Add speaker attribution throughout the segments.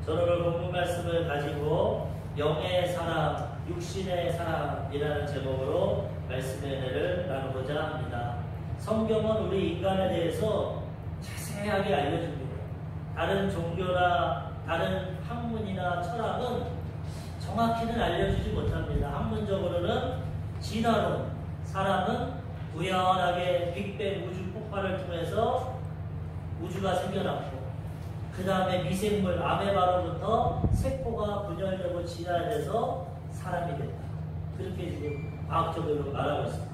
Speaker 1: 저는 오늘 본문 말씀을 가지고 영의 사람, 육신의 사람이라는 제목으로 말씀의 은혜를 나누고자 합니다. 성경은 우리 인간에 대해서 자세하게 알려줍니다. 다른 종교나 다른 학문이나 철학은 정확히는 알려주지 못합니다. 학문적으로는 진화론, 사람은 우연하게 빅뱅 우주 폭발을 통해서 우주가 생겨났고 그 다음에 미생물 아메바로부터 세포가 분열되고 진화돼서 사람이 됐다. 그렇게 지금 과학적으로 말하고 있습니다.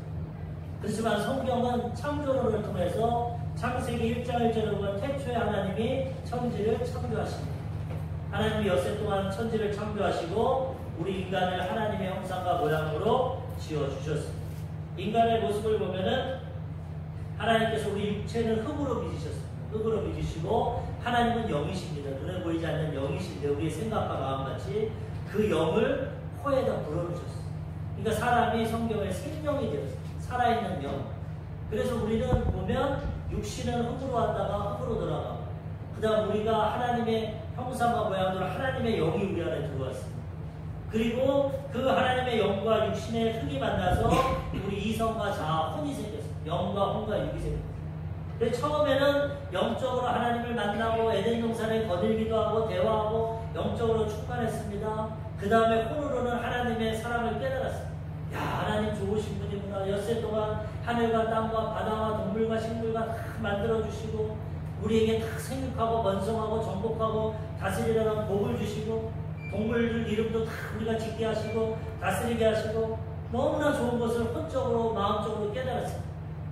Speaker 1: 그렇지만 성경은 창조론을 통해서 창세기 1장 1절에 보면 태초에 하나님이 천지를 창조하십니다. 하나님이 엿새 동안 천지를 창조하시고 우리 인간을 하나님의 형상과 모양으로 지어주셨습니다. 인간의 모습을 보면은 하나님께서 우리 육체는 흙으로 빚으셨습니다. 흙으로 빚으시고 하나님은 영이십니다. 눈에 보이지 않는 영이신데 우리의 생각과 마음같이 그 영을 코에다 불어넣으셨어요. 그러니까 사람이 성경의 생명이 되었어요. 살아있는 영. 그래서 우리는 보면 육신은 흙으로 왔다가 흙으로 돌아가고 그 다음 우리가 하나님의 형상과 모양으로 하나님의 영이 우리 안에 들어왔습니다. 그리고 그 하나님의 영과 육신의 흙이 만나서 우리 이성과 자아, 혼이 생겼어요. 영과 혼과 육이 생겼어요. 근데 처음에는 영적으로 하나님을 만나고 에덴 동산에 거닐기도 하고 대화하고 영적으로 충만했습니다. 그 다음에 혼으로는 하나님의 사랑을 깨달았습니다. 야, 하나님 좋으신 분이구나. 엿새 동안 하늘과 땅과 바다와 동물과 식물과 다 만들어주시고 우리에게 다 생육하고 번성하고 정복하고 다스리라는 복을 주시고 동물들 이름도 다 우리가 짓게 하시고 다스리게 하시고 너무나 좋은 것을 혼적으로 마음적으로 깨달았습니다.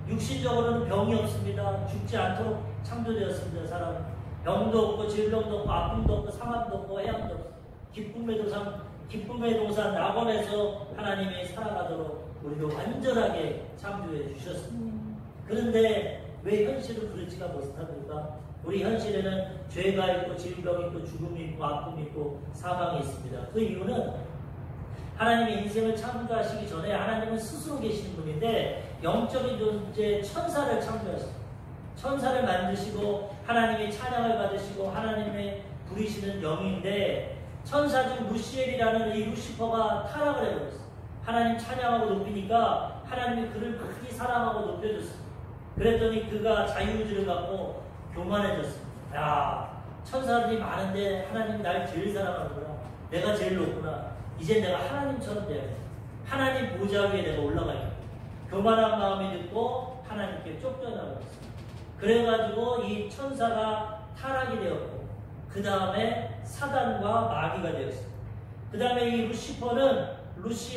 Speaker 1: 육신적으로는 병이 없습니다. 죽지 않도록 창조되었습니다. 사람 병도 없고 질병도 없고 아픔도 없고 상함도 없고 해함도 없고 기쁨의 동산 낙원에서 하나님이 살아가도록 우리를 완전하게 창조해 주셨습니다. 그런데 왜 현실은 그렇지가 못합니까? 우리 현실에는 죄가 있고 질병이 있고 죽음이 있고 아픔이 있고 사망이 있습니다. 그 이유는 하나님의 인생을 창조하시기 전에 하나님은 스스로 계시는 분인데 영적인 존재 천사를 창조하셨습니다. 천사를 만드시고 하나님의 찬양을 받으시고 하나님의 부리시는 영인데 천사 중 루시엘이라는 이 루시퍼가 타락을 해버렸어요. 하나님 찬양하고 높이니까 하나님이 그를 많이 사랑하고 높여줬습니다. 그랬더니 그가 자유의지를 갖고 교만해졌습니다. 야, 천사들이 많은데 하나님이 날 제일 사랑하는구나. 내가 제일 높구나. 이제 내가 하나님처럼 돼야겠다. 하나님 보좌 위에 내가 올라가야겠다. 교만한 마음이 듣고 하나님께 쫓겨나버렸습니다. 그래가지고 이 천사가 타락이 되었고 그 다음에 사단과 마귀가 되었습니다. 그 다음에 이 루시퍼는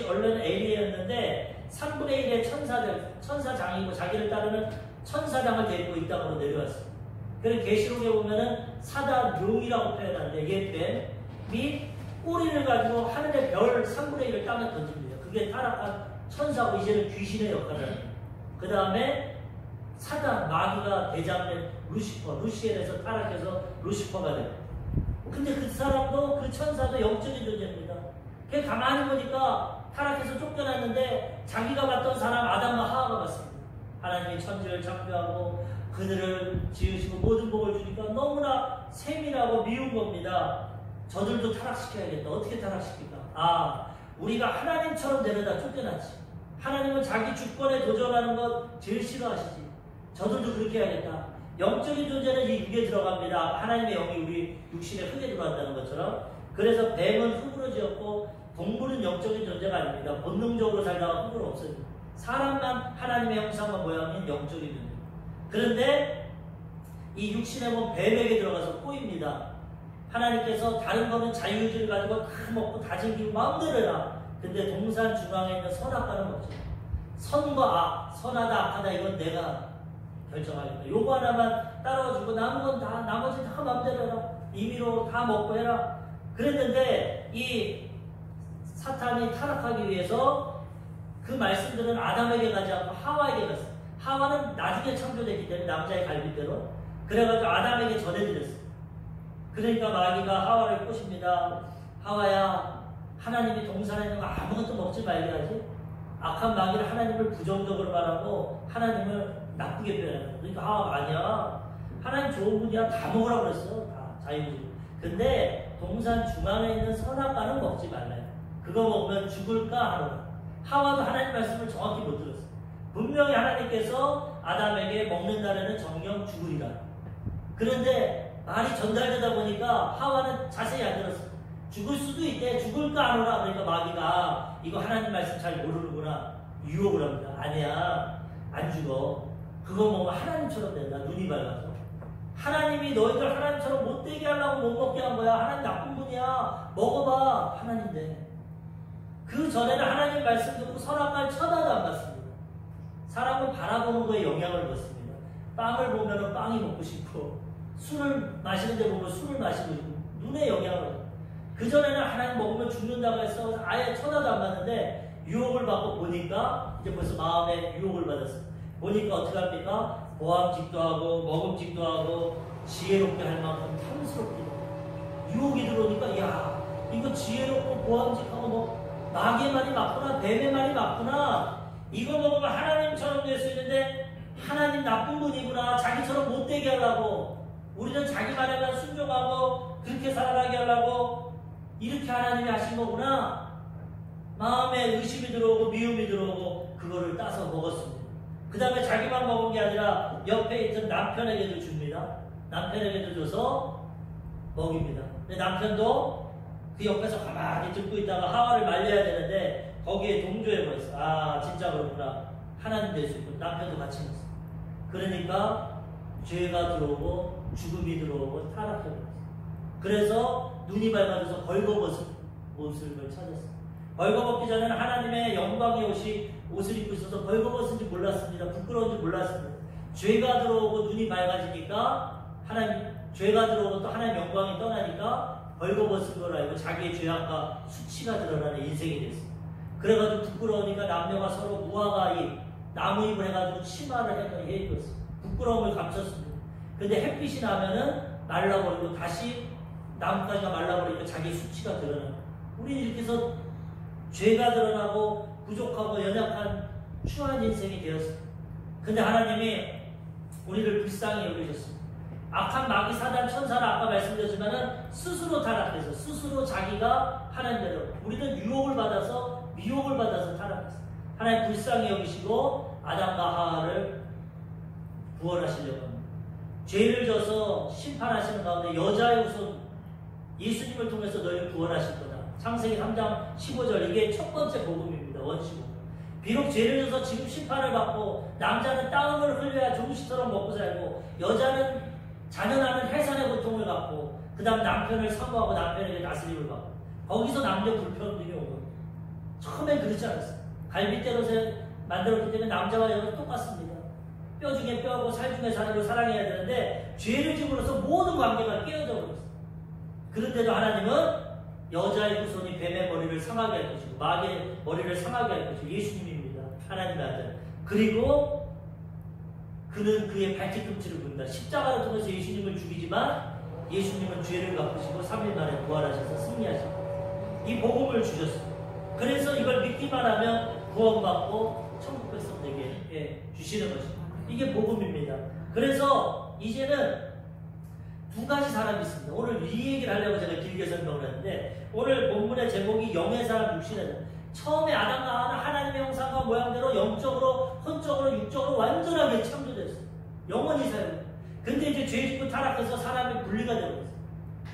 Speaker 1: 얼른 에리였는데 3분의 1의 천사장이고 자기를 따르는 천사장을 데리고 이 땅으로 내려왔습니다. 그래서 계시록에 보면은 사단 용이라고 표현하는데 얘 뱀이 꼬리를 가지고 하늘의 별 3분의 1을 땅에 던집니다. 그게 타락한 천사고 이제는 귀신의 역할을 합니다. 그 다음에 사단, 마귀가 대장된 루시엘에서 타락해서 루시퍼가 됩니다. 근데 그 사람도 그 천사도 영적인 존재입니다. 걔 가만히 보니까 타락해서 쫓겨났는데 자기가 봤던 사람 아담과 하와가 봤습니다. 하나님이 천지를 창조하고 그들을 지으시고 모든 복을 주니까 너무나 세밀하고 미운 겁니다. 저들도 타락시켜야겠다. 어떻게 타락시킬까? 아, 우리가 하나님처럼 되려다 쫓겨났지. 하나님은 자기 주권에 도전하는 것 제일 싫어하시지. 저들도 그렇게 해야겠다. 영적인 존재는 이 육에 들어갑니다. 하나님의 영이 우리 육신의 흙에 들어간다는 것처럼. 그래서 뱀은 흙으로 지었고 동물은 영적인 존재가 아닙니다. 본능적으로 살다가 흙으로 없어집니다. 사람만 하나님의 형상과 모양인 영적인 존재. 그런데 이 육신에 보면 뱀에게 들어가서 꼬입니다. 하나님께서 다른 거는 자유의지를 가지고 다 먹고 다 즐기고 마음대로 해라. 근데 동산 중앙에 있는 선악과는 없죠. 선과 악, 선하다 악하다 이건 내가 결정하겠다. 요거 하나만 따라와주고 남은 건 다 나머지 다 마음대로 해라. 임의로 다 먹고 해라. 그랬는데 이 사탄이 타락하기 위해서 그 말씀들은 아담에게 가지 않고 하와에게 갔어요. 하와는 나중에 창조됐기 때문에 남자의 갈빗대로 그래가지고 아담에게 전해드렸어요. 그러니까 마귀가 하와를 꼬십니다. 하와야, 하나님이 동산에 있는 거 아무것도 먹지 말게 하지. 악한 마귀는 하나님을 부정적으로 말하고 하나님을 나쁘게 표현해요. 그러니까 하와가 아니야. 하나님 좋은 분이야. 다 먹으라고 그랬어. 다 자유주의. 근데 동산 중앙에 있는 선악과는 먹지 말래요. 그거 먹으면 죽을까 하노라. 하와도 하나님 말씀을 정확히 못 들었어요. 분명히 하나님께서 아담에게 먹는 날에는 정령 죽으리라. 그런데 말이 전달되다 보니까 하와는 자세히 안 들었어요. 죽을 수도 있대. 죽을까 하노라. 그러니까 마귀가 이거 하나님 말씀 잘 모르는구나. 유혹을 합니다. 아니야. 안 죽어. 그거 먹으면 하나님처럼 된다. 눈이 밝아서. 하나님이 너희들 하나님처럼 못되게 하려고 못 먹게 한 거야. 하나님 나쁜 분이야. 먹어봐. 하나님인데. 그 전에는 하나님 말씀 듣고 선악과를 쳐다도 안 봤습니다. 사람을 바라보는 거에 영향을 받습니다. 빵을 보면 빵이 먹고 싶고 술을 마시는 데 보면 술을 마시고 싶고 눈에 영향을 받아요. 그전에는 하나님 먹으면 죽는다고 해서 아예 쳐다도 안 봤는데 유혹을 받고 보니까 이제 벌써 마음에 유혹을 받았어요. 보니까 어떻게 합니까? 보암직도 하고 먹음직도 하고 지혜롭게 할 만큼 탐스럽게 유혹이 들어오니까 야 이거 지혜롭고 보암직하고 뭐 마귀의 말이 맞구나 뱀의 말이 맞구나 이거 먹으면 하나님처럼 될 수 있는데 하나님 나쁜 분이구나 자기처럼 못되게 하려고 우리는 자기 말에만 순종하고 그렇게 살아가게 하려고 이렇게 하나님이 하신 거구나 마음에 의심이 들어오고 미움이 들어오고 그거를 따서 먹었습니다. 그 다음에 자기만 먹은 게 아니라 옆에 있던 남편에게도 줍니다. 남편에게도 줘서 먹입니다. 근데 남편도 그 옆에서 가만히 듣고 있다가 하와를 말려야 되는데 거기에 동조해버렸어. 아 진짜 그렇구나. 하나님 될 수 있고 남편도 같이 먹었어. 그러니까 죄가 들어오고 죽음이 들어오고 타락해버렸어. 그래서 눈이 밝아져서 벌거벗은 모습을 찾았어. 벌거벗기 전에는 하나님의 영광의 옷을 입고 있어서 벌거벗은지 몰랐습니다. 부끄러운지 몰랐습니다. 죄가 들어오고 눈이 밝아지니까 죄가 들어오고 또 하나님 영광이 떠나니까 벌거벗은 걸 알고 자기의 죄악과 수치가 드러나는 인생이 됐습니다. 그래가지고 부끄러우니까 남녀가 서로 무화과 잎, 나무잎을 해가지고 치마를 해 입었어요. 부끄러움을 감췄습니다. 근데 햇빛이 나면은 말라버리고 다시 나뭇가지가 말라버리니까 자기 수치가 드러나요. 우리는 이렇게 해서 죄가 드러나고 부족하고 연약한 추한 인생이 되었습니다. 근데 하나님이 우리를 불쌍히 여기셨습니다. 악한 마귀 사단 천사는 아까 말씀드렸지만은 스스로 타락해서 스스로 자기가 하나님대로 우리는 유혹을 받아서 미혹을 받아서 타락했어요. 하나님 불쌍히 여기시고 아담과 하와를 구원하시려고 합니다. 죄를 져서 심판하시는 가운데 여자의 후손 예수님을 통해서 너희를 구원하실 거다. 창세기 3장 15절 이게 첫 번째 복음입니다. 원시복음. 비록 죄를 져서 지금 심판을 받고 남자는 땀을 흘려야 종식처럼 먹고 살고 여자는 자녀나는 해산의 고통을 받고 그 다음 남편을 사모하고 남편에게 다스림을 받고 거기서 남녀 불평등이 온 겁니다. 처음엔 그렇지 않았어요. 갈빗대로 만들었기 때문에 남자와 여자는 똑같습니다. 뼈 중에 뼈고 살 중에 살을 사랑해야 되는데 죄를 지음으로써 모든 관계가 깨어져 버렸어요. 그런데도 하나님은 여자의 후손이 뱀의 머리를 상하게 할 것이고 마귀의 머리를 상하게 할 것이고 예수님입니다. 하나님의 아들. 그리고 그는 그의 발뒤꿈치를 굽는다. 십자가를 통해서 예수님을 죽이지만 예수님은 죄를 갚으시고 3일 만에 부활하셔서 승리하시고 이 복음을 주셨습니다. 그래서 이걸 믿기만 하면 구원받고 천국 백성 되게 주시는 것입니다. 이게 복음입니다. 그래서 이제는 두 가지 사람이 있습니다. 오늘 이 얘기를 하려고 제가 길게 설명을 했는데 오늘 본문의 제목이 영의 사람 육신의 사람. 처음에 아담과 하와는 하나님의 형상과 모양대로 영적으로 혼적으로 육적으로 완전하게 창조됐어요. 영원히 살고. 근데 이제 죄 짓고 타락해서 사람이 분리가 되어버렸어요.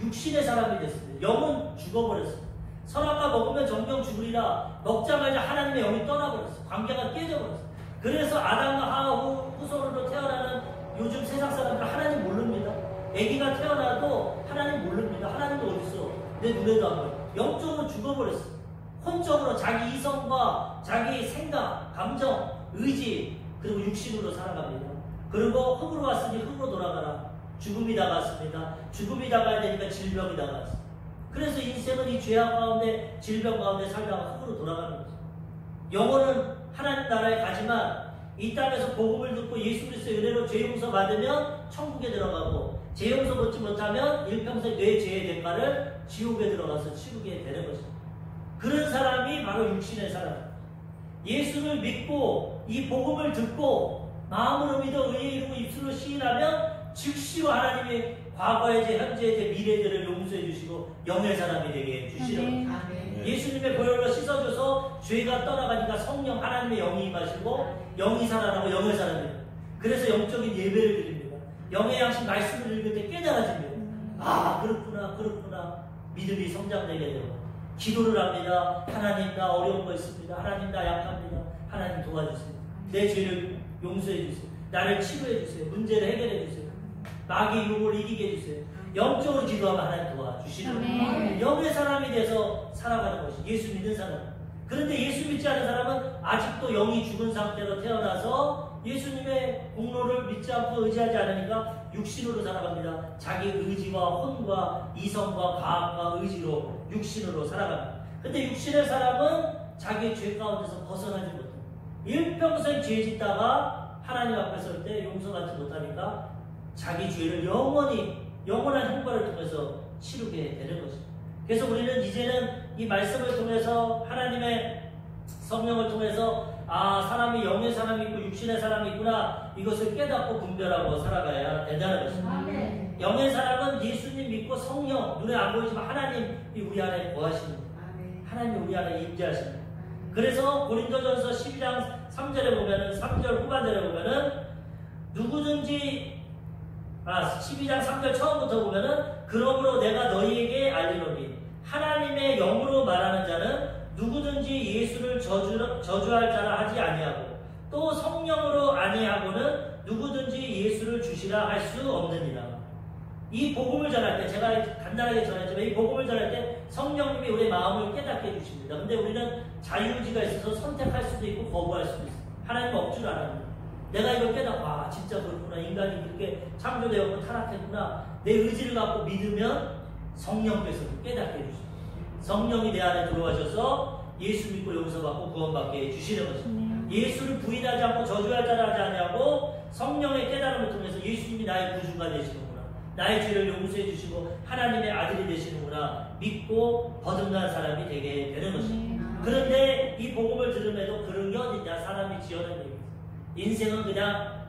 Speaker 1: 육신의 사람이 됐습니다. 영은 죽어버렸어요. 선악과 먹으면 정령 죽으리라. 먹자마자 하나님의 영이 떠나버렸어요. 관계가 깨져버렸어요. 그래서 아담과 하와 후손으로 태어나는 요즘 세상 사람들 하나님 모릅니다. 아기가 태어나도 하나님 모릅니다. 하나님도 어딨어? 내 눈에도 안 보여. 영적으로 죽어버렸어. 혼적으로 자기 이성과 자기 생각, 감정, 의지 그리고 육신으로 살아갑니다. 그리고 흙으로 왔으니 흙으로 돌아가라. 죽음이 다가왔습니다. 죽음이 다가야 되니까 질병이 다가왔습니다. 그래서 인생은 이 죄악 가운데 질병 가운데 살다가 흙으로 돌아가는 거죠. 영혼은 하나님 나라에 가지만 이 땅에서 복음을 듣고 예수 그리스도의 은혜로 죄 용서 받으면 천국에 들어가고 죄 용서 받지 못하면 일평생 내 죄의 대가를 지옥에 들어가서 치르게 되는 것입니다. 그런 사람이 바로 육신의 사람. 예수를 믿고 이 복음을 듣고 마음으로 믿어 의에 이르고 입술로 시인하면 즉시로 하나님의 과거의 죄, 현재의 죄, 미래의 죄를 용서해 주시고 영의 사람이 되게 해주시는 거예요. 예수님의 보혈로 씻어줘서 죄가 떠나가니까 성령 하나님의 영이 임하시고 영이 살아나고 영의 사람이 돼요. 그래서 영적인 예배를 드립니다. 영의 양식 말씀을 읽을 때 깨달아집니다. 아, 그렇구나, 그렇구나. 믿음이 성장되게 돼요. 기도를 합니다. 하나님, 나 어려운 거 있습니다. 하나님, 나 약합니다. 하나님 도와주세요. 내 죄를 용서해 주세요. 나를 치료해 주세요. 문제를 해결해 주세요. 마귀의 유혹을 이기게 해주세요. 영적으로 기도하면 하나님 도와주시는 거예요. 영의 사람이 돼서 살아가는 것이 예수 믿는 사람. 그런데 예수 믿지 않은 사람은 아직도 영이 죽은 상태로 태어나서 예수님의 공로를 믿지 않고 의지하지 않으니까 육신으로 살아갑니다. 자기 의지와 혼과 이성과 과학과 의지로 육신으로 살아갑니다. 근데 육신의 사람은 자기의 죄 가운데서 벗어나지 못해요. 일평생 죄 짓다가 하나님 앞에 설 때 용서받지 못하니까 자기 죄를 영원한 형벌을 통해서 치르게 되는 것입니다. 그래서 우리는 이제는 이 말씀을 통해서 하나님의 성령을 통해서 아, 사람이 영의 사람이 있고 육신의 사람이 있구나, 이것을 깨닫고 분별하고 살아가야 된다는 것입니다. 영의 사람은 예수님 믿고 성령, 눈에 안 보이지만 하나님이 우리 안에 거하시는 거예요. 하나님이 우리 안에 임재하시는 거예요. 그래서 고린도전서 12장 3절에 보면은, 3절 후반절에 보면은 누구든지 12장 3절 처음부터 보면은, 그러므로 내가 너희에게 알리노니 하나님의 영으로 말하는 자는 누구든지 예수를 저주할 자라 하지 아니하고 또 성령으로 아니하고는 누구든지 예수를 주시라 할 수 없느니라. 이 복음을 전할 때, 제가 간단하게 전했지만 이 복음을 전할 때 성령님이 우리의 마음을 깨닫게 해주십니다. 근데 우리는 자유의지가 있어서 선택할 수도 있고 거부할 수도 있어요. 하나님 억지로 안 합니다. 내가 이걸 깨닫고 아, 진짜 그렇구나, 인간이 그렇게 창조되었고 타락했구나, 내 의지를 갖고 믿으면 성령께서 깨닫게 해주십니다. 성령이 내 안에 들어와셔서 예수 믿고 용서받고 구원받게 해주시는 것입니다. 예수를 부인하지 않고 저주할 자라 하지 아니하고 성령의 깨달음을 통해서 예수님이 나의 구주가 되시는구나, 나의 죄를 용서해 주시고 하나님의 아들이 되시는구나 믿고 거듭난 사람이 되게 되는 것입니다. 그런데 이 복음을 들음에도 그런 게 어딨냐, 사람이 지어낸 얘기입니다. 인생은 그냥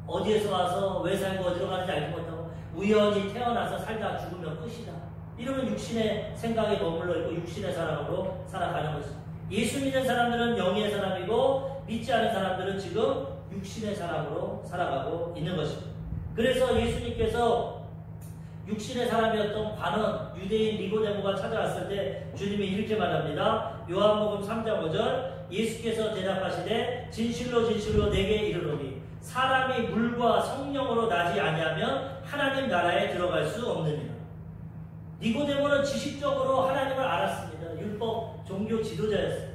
Speaker 1: 어디에서 와서 왜 살고 어디로 가는지 알지 못하고 우연히 태어나서 살다 죽으면 끝이다, 이러면 육신의 생각에 머물러 있고 육신의 사람으로 살아가는 것입니다. 예수 믿는 사람들은 영의 사람이고 믿지 않은 사람들은 지금 육신의 사람으로 살아가고 있는 것입니다. 그래서 예수님께서 육신의 사람이었던 관원 유대인 니고데모가 찾아왔을 때 주님이 이렇게 말합니다. 요한복음 3장 5절, 예수께서 대답하시되 진실로 진실로 내게 이르노니 사람이 물과 성령으로 나지 아니하면 하나님 나라에 들어갈 수 없느니라. 니고데모는 지식적으로 하나님을 알았습니다. 율법 종교 지도자였어요.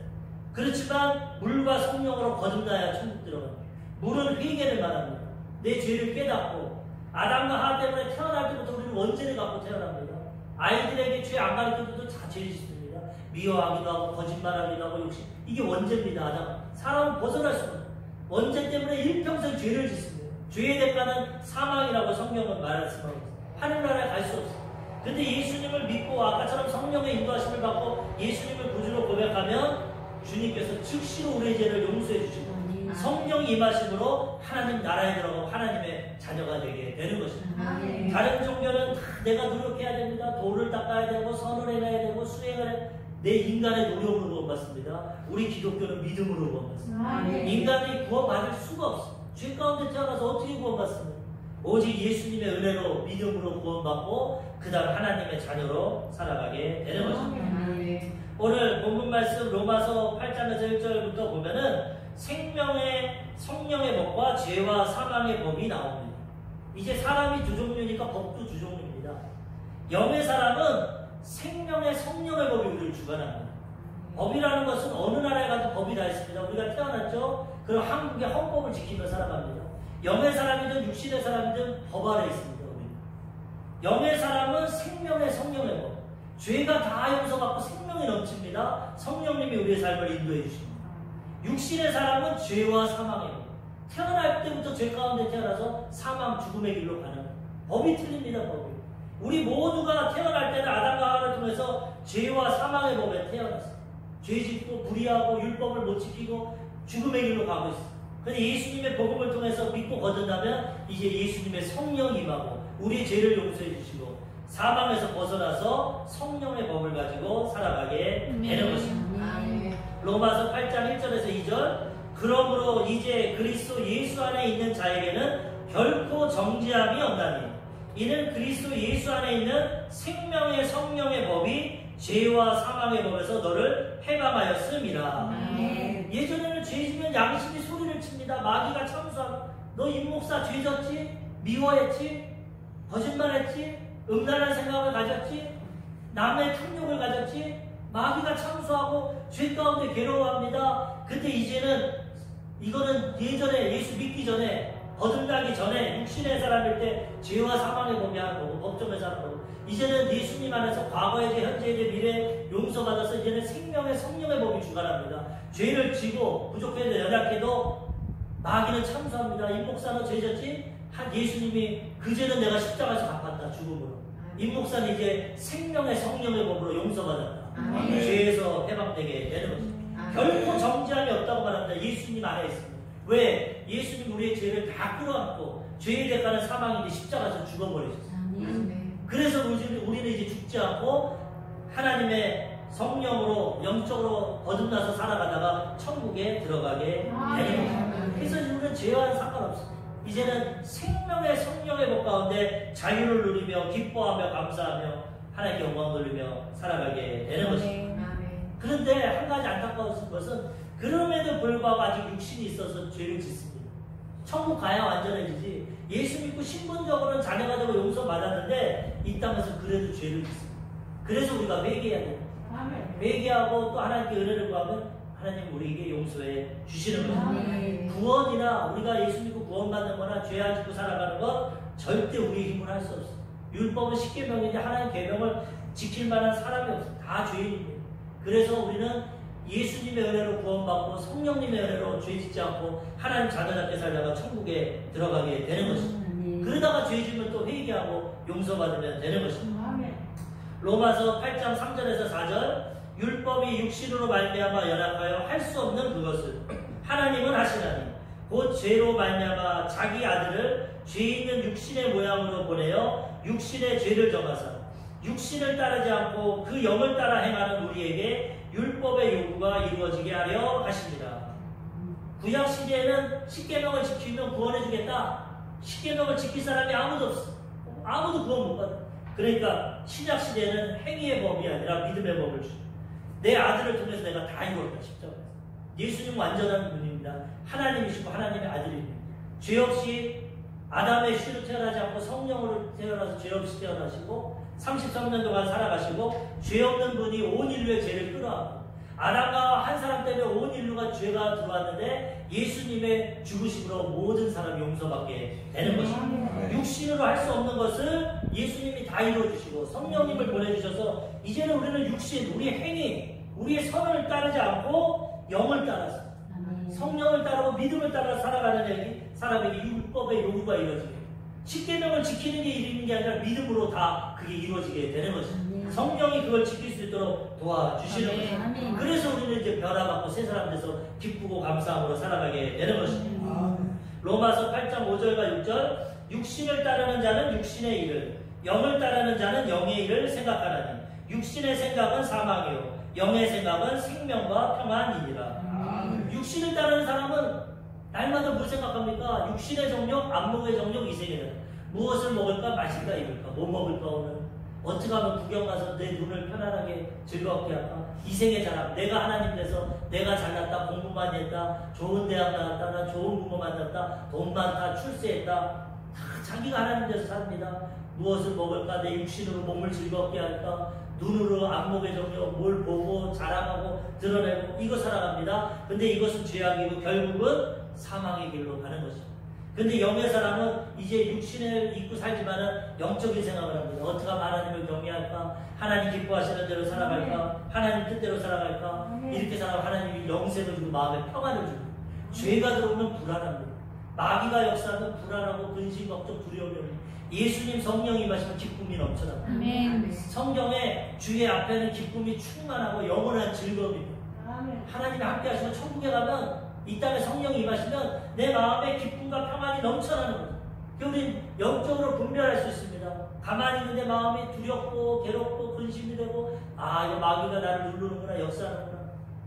Speaker 1: 그렇지만 물과 성령으로 거듭나야 천국 들어갑니다. 물은 회개를 말합니다. 내 죄를 깨닫고, 아담과 하와 때문에 태어날 때부터 우리는 원죄를 갖고 태어납니다. 아이들에게 죄 안 가르칠 때도 다 죄를 짓습니다. 미워하기도 하고 거짓말하기도 하고 욕심, 이게 원죄입니다. 아담, 사람은 벗어날 수 없어요. 원죄 때문에 일평생 죄를 짓습니다. 죄의 대가는 사망이라고 성경은 말씀하고 있어요. 하늘나라에 갈 수 없어요. 근데 예수님을 믿고 아까처럼 성령의 인도하심을 받고 예수님을 구주로 고백하면 주님께서 즉시로 우리의 죄를 용서해 주시고 성령이 임하심으로 하나님 나라에 들어가고 하나님의 자녀가 되게 되는 것입니다. 다른 종교는 다 내가 노력해야 됩니다. 도를 닦아야 되고 선을 해야 되고 수행을 해야, 내 인간의 노력으로 구원받습니다. 우리 기독교는 믿음으로 구원받습니다. 인간이 구원받을 수가 없어요. 죄 가운데 태어나서 어떻게 구원받습니까? 오직 예수님의 은혜로 믿음으로 구원받고 그 다음 하나님의 자녀로 살아가게 되는 것입니다. 오늘 본문 말씀 로마서 8장에서 1절부터 보면은 생명의 성령의 법과 죄와 사망의 법이 나옵니다. 이제 사람이 두 종류니까 법도 두 종류입니다. 영의 사람은 생명의 성령의 법이 우리를 주관합니다. 법이라는 것은 어느 나라에 가도 법이 다 있습니다. 우리가 태어났죠? 그럼 한국의 헌법을 지키며 살아갑니다. 영의 사람이든 육신의 사람이든 법 아래 있습니다. 우리는. 영의 사람은 생명의 성령의 법. 죄가 다 용서받고 생명이 넘칩니다. 성령님이 우리의 삶을 인도해 주십니다. 육신의 사람은 죄와 사망의 법. 태어날 때부터 죄 가운데 태어나서 사망, 죽음의 길로 가는 거예요. 법이 틀립니다. 법이. 우리 모두가 태어날 때는 아담과 하와를 통해서 죄와 사망의 법에 태어났어요. 죄 짓고 불의하고 율법을 못 지키고 죽음의 길로 가고 있어요. 근데 예수님의 복음을 통해서 믿고 거듭나면 이제 예수님의 성령이 임하고 우리 죄를 용서해 주시고 사망에서 벗어나서 성령의 법을 가지고 살아가게 되는 것입니다. 로마서 8장 1절에서 2절 그러므로 이제 그리스도 예수 안에 있는 자에게는 결코 정죄함이 없나니 이는 그리스도 예수 안에 있는 생명의 성령의 법이 죄와 사망의 법에서 너를 해방하였음이라. 예전에는 죄지면 양심이 소리를 칩니다. 마귀가 참수하고 너 임목사 죄졌지? 미워했지? 거짓말했지? 음란한 생각을 가졌지? 남의 탐욕을 가졌지? 마귀가 참수하고 죄 가운데 괴로워합니다. 근데 이제는 이거는 예전에 예수 믿기 전에 거듭나기 전에 육신의 사람일 때 죄와 사망의 법이 하는 거고 법정에서 하는 거고 이제는 예수님 안에서 과거의 죄, 현재의 죄, 미래 용서받아서 이제는 생명의 성령의 법이 주관합니다. 죄를 지고 부족해도 연약해도 마귀는 참수합니다. 임목사는 죄졌지? 한 예수님이 그 죄는 내가 십자가에서 갚았다 죽음으로. 임목사는 이제 생명의 성령의 법으로 용서받았다. 죄에서 해방되게 되는 것입니다. 결코 정죄함이 없다고 말합니다. 예수님 안에 있습니다. 왜? 예수님 우리의 죄를 다 끌어안고 죄의 대가는 사망인데 십자가에서 죽어버리셨어요. 그래서 우리는 이제 죽지 않고 하나님의 성령으로 영적으로 거듭나서 살아가다가 천국에 들어가게 되는 것입니다. 그래서 우리는 죄와는 상관없습니다. 이제는 생명의 성령의 법 가운데 자유를 누리며 기뻐하며 감사하며 하나님께 영광 돌리며 살아가게 되는 것입니다. 그런데 한 가지 안타까운 것은 그럼에도 불구하고 아직 육신이 있어서 죄를 짓습니다. 천국 가야 완전해지지. 예수 믿고 신분적으로는 자녀가 되고 용서받았는데 이 땅에서 그래도 죄를 짓습니다. 그래서 우리가 회개해야 됩니다. 회개하고 또 하나님께 은혜를 구하면 하나님 우리에게 용서해 주시는 것입니다. 구원이나 우리가 예수 믿고 구원받는 거나 죄 안 짓고 살아가는 건 절대 우리의 힘으로 할 수 없어요. 율법은 10계명인데 하나님 계명을 지킬 만한 사람이 없어요. 다 죄인입니다. 그래서 우리는 예수님의 은혜로 구원받고 성령님의 은혜로 죄 짓지 않고 하나님 자녀답게 살다가 천국에 들어가게 되는 것입니다. 그러다가 죄 지면 또 회개하고 용서받으면 되는 것입니다. 로마서 8장 3절에서 4절 율법이 육신으로 말미암아 연약하여 할 수 없는 그것을 하나님은 하시나니 곧 죄로 말미암아 자기 아들을 죄 있는 육신의 모양으로 보내어 육신의 죄를 정하사 육신을 따르지 않고 그 영을 따라 행하는 우리에게 율법의 요구가 이루어지게 하려 하십니다. 구약 시대에는 십계명을 지키면 구원해 주겠다. 십계명을 지킬 사람이 아무도 없어. 아무도 구원 못 받아. 그러니까 신약 시대에는 행위의 법이 아니라 믿음의 법을 주죠. 내 아들을 통해서 내가 다 이루었다. 십자가에서. 예수님 완전한 분입니다. 하나님이시고 하나님의 아들입니다. 죄 없이 아담의 씨로 태어나지 않고 성령으로 태어나서 죄 없이 태어나시고 33년 동안 살아가시고 죄 없는 분이 온 인류의 죄를 끌어안고 아담과 한 사람 때문에 온 인류가 죄가 들어왔는데 예수님의 죽으심으로 모든 사람이 용서받게 되는 것입니다. 육신으로 할 수 없는 것을 예수님이 다 이루어주시고 성령님을 보내주셔서 이제는 우리는 육신, 우리의 행위, 우리의 선을 따르지 않고 영을 따라서 성령을 따르고 믿음을 따라 살아가는 사람에게 율법의 요구가 이루어지게 십계명을 지키는 게 이루는 게 아니라 믿음으로 다 그게 이루어지게 되는 것입니다. 성령이 그걸 지킬 수 있도록 도와주시는 것입니다. 그래서 우리는 이제 변화받고 새 사람 돼서 기쁘고 감사함으로 살아가게 되는 것입니다. 로마서 8장 5절과 6절 육신을 따르는 자는 육신의 일을 영을 따르는 자는 영의 일을 생각하라니 육신의 생각은 사망이요 영의 생각은 생명과 평안이니라. 육신을 따르는 사람은 날마다 뭘 생각합니까? 육신의 정욕, 안목의 정욕, 이생이다. 무엇을 먹을까? 마실까? 입을까? 뭐 먹을까? 오늘 어떻게 하면 구경 가서 내 눈을 편안하게 즐겁게 할까? 이생의 자랑. 내가 하나님 돼서 내가 잘났다, 공부 많이 했다, 좋은 대학 나왔다, 나 좋은 부모 만났다, 돈 많다, 출세했다. 다 자기가 하나님 돼서 삽니다. 무엇을 먹을까? 내 육신으로 몸을 즐겁게 할까? 눈으로 안목의 정욕, 뭘 보고 자랑하고 드러내고 이거 살아갑니다. 근데 이것은 죄악이고 결국은 사망의 길로 가는 것입니다. 근데 영의 사람은 이제 육신을 입고 살지만은 영적인 생각을 합니다. 어떻게 하면 하나님을 경외할까? 하나님 기뻐하시는 대로 살아갈까? 하나님 뜻대로 살아갈까? 이렇게 살아가면 하나님이 영생을 주고 마음에 평안을 주고 죄가 들어오면 불안합니다. 마귀가 역사하면 불안하고 근심, 걱정, 두려움이 옵니다. 예수님 성령이 임하시면 기쁨이 넘쳐납니다. 성경에 주의 앞에는 기쁨이 충만하고 영원한 즐거움입니다. 하나님이 함께 하시면 천국에 가면 이 땅에 성령이 임하시면 내 마음에 기쁨과 평안이 넘쳐나는 거예요. 우리 영적으로 분별할 수 있습니다. 가만히 있는데 마음이 두렵고 괴롭고 근심이 되고 이거 마귀가 나를 누르는구나, 역사하는구나.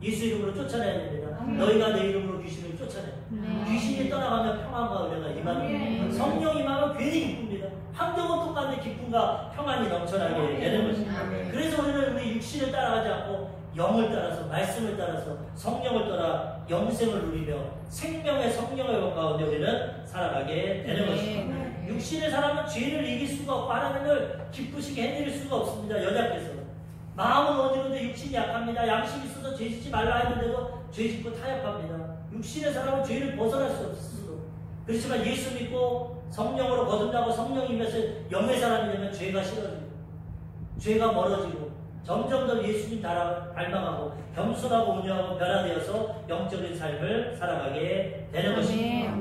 Speaker 1: 예수 이름으로 쫓아내야 됩니다. 너희가 내 이름으로 귀신을 쫓아내. 귀신이 떠나가면 평안과 은혜가 임하는 성령 임하면 괜히 기쁩니다. 환경은 똑같은데 기쁨과 평안이 넘쳐나게 되는 것입니다. 그래서 우리는 우리 육신을 따라가지 않고 영을 따라서, 말씀을 따라서, 성령을 따라 영생을 누리며 생명의 성령의 법 가운데 우리는 살아가게 되는 것입니다. 육신의 사람은 죄를 이길 수가 없고 하나님을 기쁘시게 해드릴 수가 없습니다. 연약해서. 마음은 어디로도 육신이 약합니다. 양심이 있어서 죄 짓지 말라 했는데도 죄 짓고 타협합니다. 육신의 사람은 죄를 벗어날 수 없어요. 그렇지만 예수 믿고 성령으로 거듭나고 성령이면서 영의 사람이 되면 죄가 싫어지고 죄가 멀어지고 점점 더 예수님 닮아가고 겸손하고 온유하고 변화되어서 영적인 삶을 살아가게 되는 것입니다.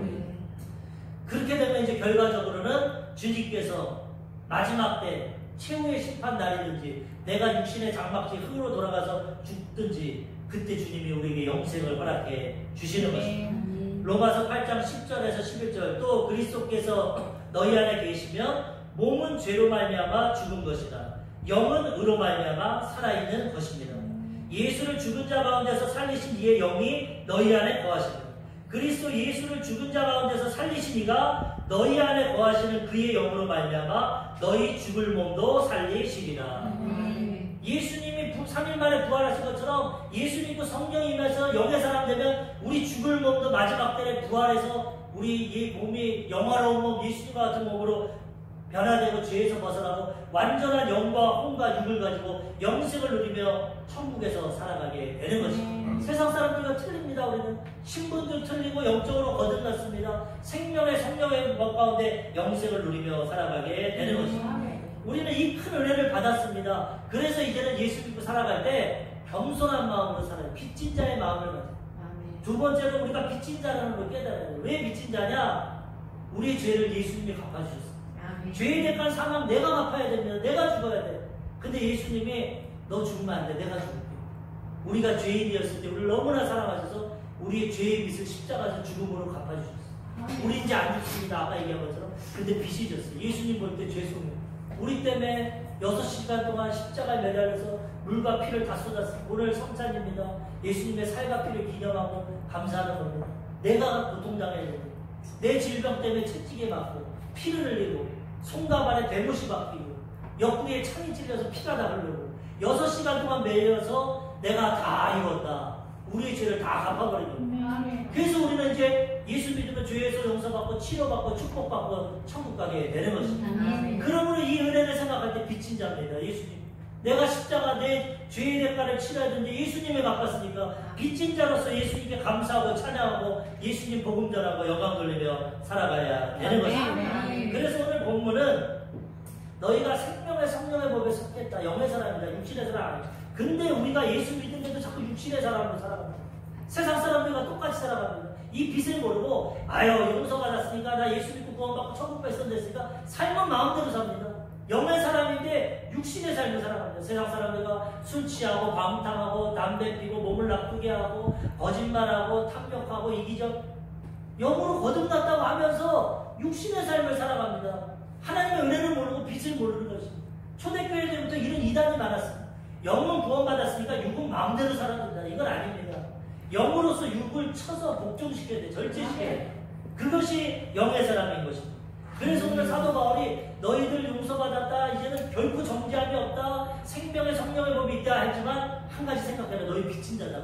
Speaker 1: 그렇게 되면 이제 결과적으로는 주님께서 마지막 때 최후의 심판 날이든지 내가 육신의 장막지 흙으로 돌아가서 죽든지 그때 주님이 우리에게 영생을 허락해 주시는 것입니다. 로마서 8장 10절에서 11절 또 그리스도께서 너희 안에 계시면 몸은 죄로 말미암아 죽은 것이나 영은 의로 말미암아 살아있는 것입니다. 예수를 죽은 자 가운데서 살리신 이의 영이 너희 안에 거하시는 그리스도 예수를 죽은 자 가운데서 살리신 이가 너희 안에 거하시는 그의 영으로 말미암아 너희 죽을 몸도 살리시리라. 예수님이 3일 만에 부활하신 것처럼 예수 믿고 성령이 임해서 영의 사람 되면 우리 죽을 몸도 마지막 때에 부활해서 우리 이 몸이 영화로운 몸, 예수님과 같은 몸으로 변화되고 죄에서 벗어나고 완전한 영과 혼과 육을 가지고 영생을 누리며 천국에서 살아가게 되는 것입니다. 세상 사람들과 틀립니다. 우리는 신분도 틀리고 영적으로 거듭났습니다. 생명의 성령의 법 가운데 영생을 누리며 살아가게 되는 것입니다. 우리는 이 큰 은혜를 받았습니다. 그래서 이제는 예수 믿고 살아갈 때 겸손한 마음으로 살아요. 빚진 자의 마음을 가져요. 두 번째로 우리가 빚진 자라는 걸 깨달아야 돼요. 왜 빚진 자냐? 우리의 죄를 예수님이 갚아주셨어요. 죄에 대한 사망 내가 갚아야 됩니다. 내가 죽어야 돼. 근데 예수님이 너 죽으면 안 돼. 내가 죽을게. 우리가 죄인이었을 때 우리를 너무나 사랑하셔서 우리의 죄의 빚을 십자가에서 죽음으로 갚아주셨어요. 우리 이제 안 죽습니다. 아까 얘기한 것처럼. 근데 빚이 졌어요. 예수님 볼 때 죄송해요. 우리 때문에 6시간 동안 십자가에 매달려서 물과 피를 다 쏟았어요. 오늘 성찬입니다. 예수님의 살과 피를 기념하고 감사하는 겁니다. 내가 고통당해야 됩니다. 내 질병 때문에 채찍에 맞고 피를 흘리고 손가발에 대못이 박히고 옆구리에 창이 찔려서 피가 다 흐르고 6시간 동안 매여서 내가 다 이뤘다. 우리의 죄를 다 갚아버린 겁니다. 그래서 우리는 이제 예수 믿으면 죄에서 용서받고 치료받고 축복받고 천국 가게 되는 것입니다. 그러므로 이 은혜를 생각할 때 빚진 자입니다. 예수님. 내가 십자가 내 죄의 대가를 치러야 되는데 예수님이 갚았으니까 빚진 자로서 예수님께 감사하고 찬양하고 예수님 복음 전하고 영광 돌리며 살아가야 되는 것입니다. 그래서 오늘 본문은 너희가 생명의 성령의 법에 섰겠다. 영의 사람이다. 육신의 사람 아니다. 근데 우리가 예수 믿는데도 자꾸 육신의 사람으로 살아갑니다. 세상 사람들과 똑같이 살아갑니다. 이 빚을 모르고 용서받았으니까 나 예수 믿고 구원받고 천국 백성됐으니까 삶은 마음대로 삽니다. 영의 사람인데 육신의 삶을 살아갑니다. 세상 사람들과 술 취하고 방탕하고 담배 피고 몸을 나쁘게 하고 거짓말하고 탐욕하고 이기적 영으로 거듭났다고 하면서 육신의 삶을 살아갑니다. 하나님의 은혜를 모르고 빚을 모르는 것입니다. 초대교회 때부터 이런 이단이 많았습니다. 영은 구원받았으니까 육은 마음대로 살아야 된다. 이건 아닙니다. 영으로서 육을 쳐서 복종시켜야 돼. 절제시켜야 돼. 그것이 영의 사람인 것입니다. 그래서 오늘 사도 바울이 너희들 용서받았다. 이제는 결코 정죄함이 없다. 생명의 성령의 법이 있다 했지만 한 가지 생각해라. 너희 빚진 자다.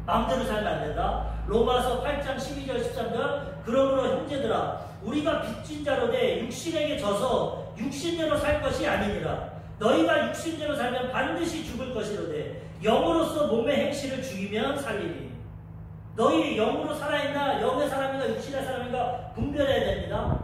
Speaker 1: 마음대로 살면 안 된다. 로마서 8장 12절 13절 그러므로 형제들아 우리가 빚진 자로 돼 육신에게 져서 육신대로 살 것이 아니니라. 너희가 육신대로 살면 반드시 죽을 것이로되 영으로서 몸의 행실을 죽이면 살리니. 너희 영으로 살아있나 영의 사람인가 육신의 사람인가 분별해야 됩니다.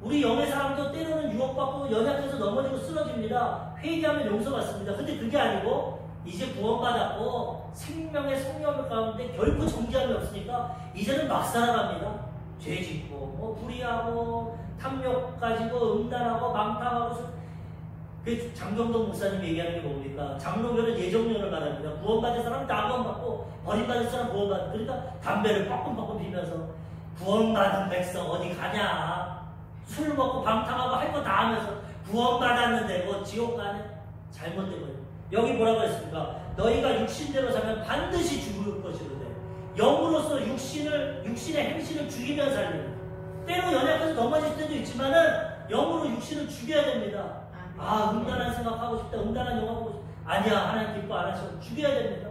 Speaker 1: 우리 영의 사람도 때로는 유혹받고 연약해서 넘어지고 쓰러집니다. 회개하면 용서받습니다. 근데 그게 아니고 이제 구원받았고 생명의 성령 가운데 결코 정죄함이 없으니까 이제는 막 살아갑니다. 죄 짓고 불의하고 탐욕 가지고 음란하고 망탕하고. 그 장경동 목사님이 얘기하는 게 뭡니까? 장로교는 예정론을 말합니다. 구원받은 사람은 다 구원받고 버림받은 사람은 구원받는. 그러니까 담배를 빡끔빡끔 피면서 구원받은 백성 어디 가냐? 술 먹고 방탕하고 할 거 다 하면서 구원받았는데 뭐 지옥 가네? 잘못된 거예요. 여기 뭐라고 했습니까? 너희가 육신대로 살면 반드시 죽을 것이로되 영으로서 육신의 행실을 죽이며 살리는. 때로 연약해서 넘어질 때도 있지만은 영으로 육신을 죽여야 됩니다. 음란한 생각하고 싶다, 음란한 영화 보고 싶다. 아니야, 하나님 기뻐 안 하시고 죽여야 됩니다.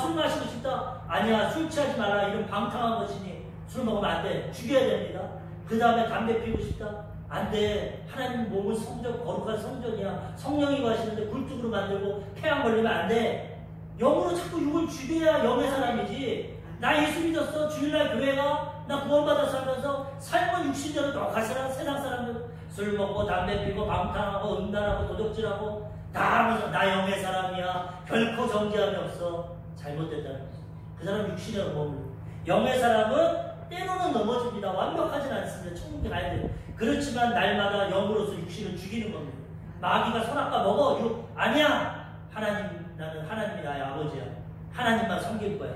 Speaker 1: 술 마시고 싶다. 아니야, 술 취하지 마라. 이런 방탕한 것이니 술 먹으면 안 돼. 죽여야 됩니다. 그 다음에 담배 피우고 싶다. 안 돼. 하나님 몸은 성전, 거룩한 성전이야. 성령이 가시는데 굴뚝으로 만들고 폐암 걸리면 안 돼. 영으로 자꾸 육을 죽여야 영의 사람이지. 나 예수 믿었어. 주일날 교회가 나 구원받아서 하면서 삶은 육신대로 똑같이 하는 세상 사람들 술 먹고 담배 피고 방탕하고 음란하고 도둑질하고 다 하면서 나 영의 사람이야. 결코 정죄함이 없어. 잘못됐다는 거지. 그 사람 육신으로 머물러. 영의 사람은 때로는 넘어집니다. 완벽하진 않습니다. 천국에 가야 돼요. 그렇지만 날마다 영으로서 육신을 죽이는 겁니다. 마귀가 선악과 먹어. 아니야. 나는 하나님이 나의 아버지야. 하나님만 섬길 거야.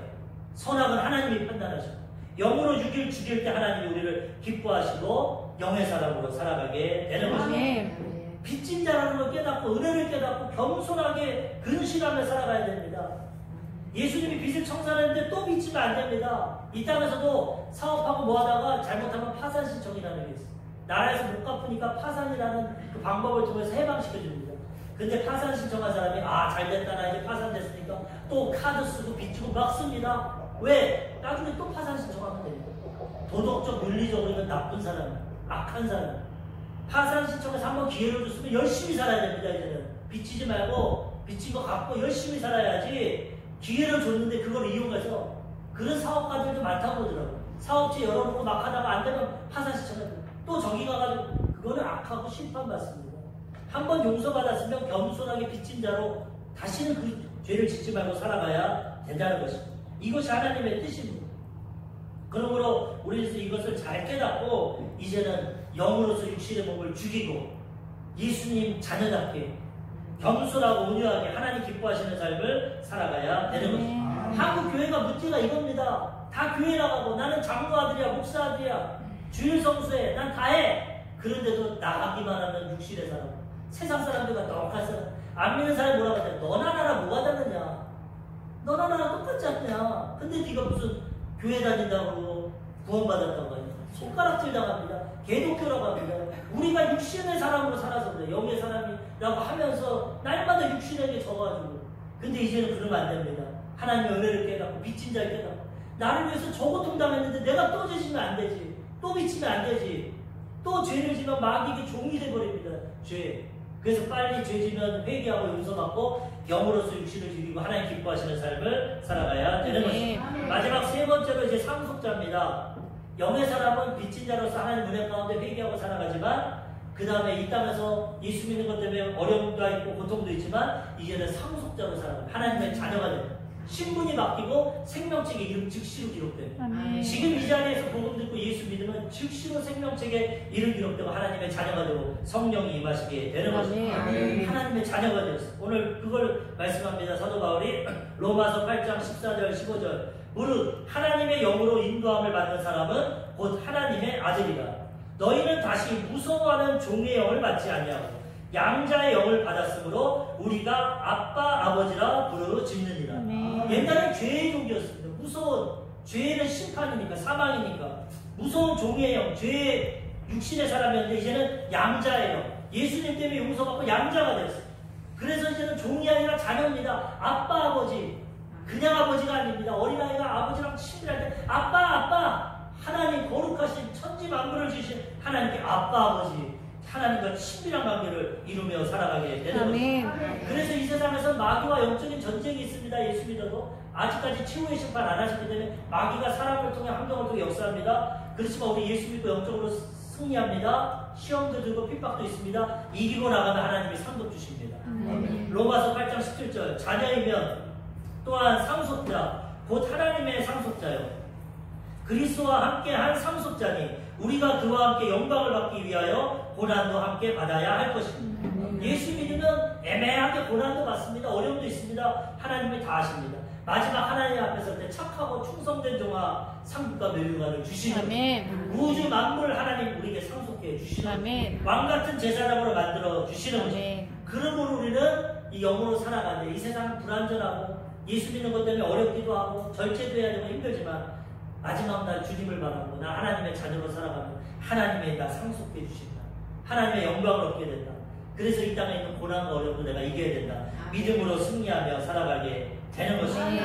Speaker 1: 선악은 하나님이 판단하셔. 영으로 죽일 때 하나님이 우리를 기뻐하시고 영의 사람으로 살아가게 되는 것입니다. 빚진 자라는 걸 깨닫고 은혜를 깨닫고 겸손하게 근신하며 살아가야 됩니다. 예수님이 빚을 청산했는데 또 빚지면 안 됩니다. 이 땅에서도 사업하고 뭐 하다가 잘못하면 파산 신청이라는 게 있어요. 나라에서 못 갚으니까 파산이라는 그 방법을 통해서 해방시켜줍니다. 근데 파산 신청한 사람이 잘 됐다, 나 이제 파산됐으니까 또 카드 쓰고 빚지고 막 씁니다. 왜? 나중에 또 파산 신청하면 됩니다. 도덕적, 윤리적으로는 나쁜 사람, 악한 사람. 파산 신청해서 한번 기회를 줬으면 열심히 살아야 됩니다. 이제는 빚지지 말고 빚진 거 갚고 열심히 살아야지. 기회를 줬는데 그걸 이용해서 그런 사업가들도 많다고 그러더라고요. 사업체 열어놓고 막 하다가 안 되면 파산 신청해요. 또 저기 가가지고 그거는 악하고 심판받습니다. 한번 용서받았으면 겸손하게 빚진 자로 다시는 그 죄를 짓지 말고 살아가야 된다는 것입니다. 이것이 하나님의 뜻입니다. 그러므로 우리는 이것을 잘 깨닫고 이제는 영으로서 육신의 몸을 죽이고 예수님 자녀답게 겸손하고 온유하게 하나님 기뻐하시는 삶을 살아가야 되는 것입니다. 한국 교회가 문제가 이겁니다. 다 교회 나가고 나는 장로 아들이야, 목사 아들이야, 주일 성수해, 난 다 해. 그런데도 나가기만 하는 육신의 사람, 세상 사람들과 똑같이 안 믿는 사람이 뭐라고 하냐? 너나 나랑 뭐가 다르냐? 너나 나랑 똑같지 않냐? 근데 네가 무슨 교회 다닌다고 구원받았다고 하냐? 손가락질 당합니다. 개독교라고 합니다. 우리가 육신의 사람으로 살아서 그래. 영의 사람이라고 하면서 날마다 육신에게 져가지고. 근데 이제는 그러면 안 됩니다. 하나님의 은혜를 깨닫고 빚진 자를 깨닫고 나를 위해서 저 고통 당했는데 내가 또 죄지면 안 되지. 또 빚지면 안 되지. 또 죄를 지면 마귀에게 종이 돼버립니다. 죄. 그래서 빨리 죄지면 회개하고 용서받고 영으로서 육신을 죽이고 하나님 기뻐하시는 삶을 살아가야 되는 것입니다. 마지막 세 번째로 이제 상속자입니다. 영의 사람은 빚진 자로서 하나님 은혜 가운데 회개하고 살아가지만 그 다음에 이 땅에서 예수 믿는 것 때문에 어려움도 있고 고통도 있지만 이제는 상속자로 살아가요. 하나님의 자녀가 됩니다. 신분이 바뀌고 생명책에 이름 즉시로 기록됩니다. 지금 이 자리에서 복음 듣고 예수 믿으면 즉시로 생명책에 이름 기록되고 하나님의 자녀가 되고 성령이 임하시게 되는 것입니다. 하나님의 자녀가 되었어요. 오늘 그걸 말씀합니다. 사도 바울이 로마서 8장 14절 15절 무릇 하나님의 영으로 인도함을 받는 사람은 곧 하나님의 아들이다. 너희는 다시 무서워하는 종의 영을 받지 아니하고 양자의 영을 받았으므로 우리가 아빠 아버지라 부르짖느니라. 옛날엔 죄의 종이었습니다. 무서운 죄는 심판이니까 사망이니까 무서운 종의 영, 죄의 육신의 사람이었는데 이제는 양자의 영. 예수님 때문에 용서받고 양자가 됐어요. 그래서 이제는 종이 아니라 자녀입니다. 아빠 아버지. 그냥 아버지가 아닙니다. 어린아이가 아버지랑 친밀할 때 아빠 하나님 거룩하신 천지 만물을 주신 하나님께 아빠 아버지 하나님과 친밀한 관계를 이루며 살아가게 되는 것입니다. 그래서 이 세상에서 마귀와 영적인 전쟁이 있습니다. 예수 믿어도 아직까지 최후의 심판 안 하셨기 때문에 마귀가 사람을 통해 환경을 통해 역사합니다. 그렇지만 우리 예수 믿고 영적으로 승리합니다. 시험도 들고 핍박도 있습니다. 이기고 나가면 하나님이 상급 주십니다. 로마서 8장 17절 자녀이면 또한 상속자 곧 하나님의 상속자요 그리스도와 함께 한 상속자니 우리가 그와 함께 영광을 받기 위하여 고난도 함께 받아야 할 것입니다. 예수 믿으면 애매하게 고난도 받습니다. 어려움도 있습니다. 하나님이 다 아십니다. 마지막 하나님 앞에 설 때 착하고 충성된 종아 상급과 멸류관을 주시는 우주 만물 하나님 우리에게 상속해 주시는 왕같은 제사장으로 만들어 주시는 거죠. 그러므로 우리는 이 영으로 살아가는데 이 세상은 불안전하고 예수 믿는 것 때문에 어렵기도 하고 절제도 해야 되고 힘들지만 마지막 날 주님을 바라고 나 하나님의 자녀로 살아가면 하나님의 나 상속해 주신다. 하나님의 영광을 얻게 된다. 그래서 이 땅에 있는 고난과 어려움도 내가 이겨야 된다. 믿음으로 승리하며 살아가게 되는 것입니다.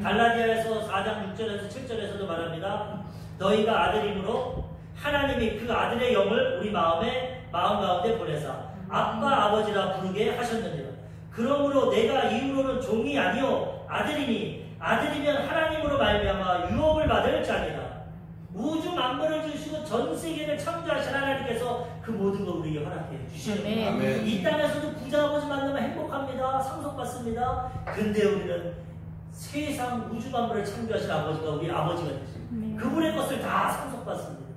Speaker 1: 갈라디아에서 4장 6절에서 7절에서도 말합니다. 너희가 아들임으로 하나님이 그 아들의 영을 우리 마음 가운데 보내사 아빠 아버지라 부르게 하셨느니라. 그러므로 내가 이후로는 종이 아니요 아들이니 아들이면 하나님으로 말미암아 유업을 받을 자니라. 우주 만물을 주시고 전 세계를 창조하신 하나님께서 그 모든 걸 우리에게 허락해 주시는 이 땅에서도 부자 아버지 만나면 행복합니다. 상속받습니다. 근데 우리는 세상 우주 만물을 창조하신 아버지가 우리 아버지가 되십니다. 그분의 것을 다 상속받습니다.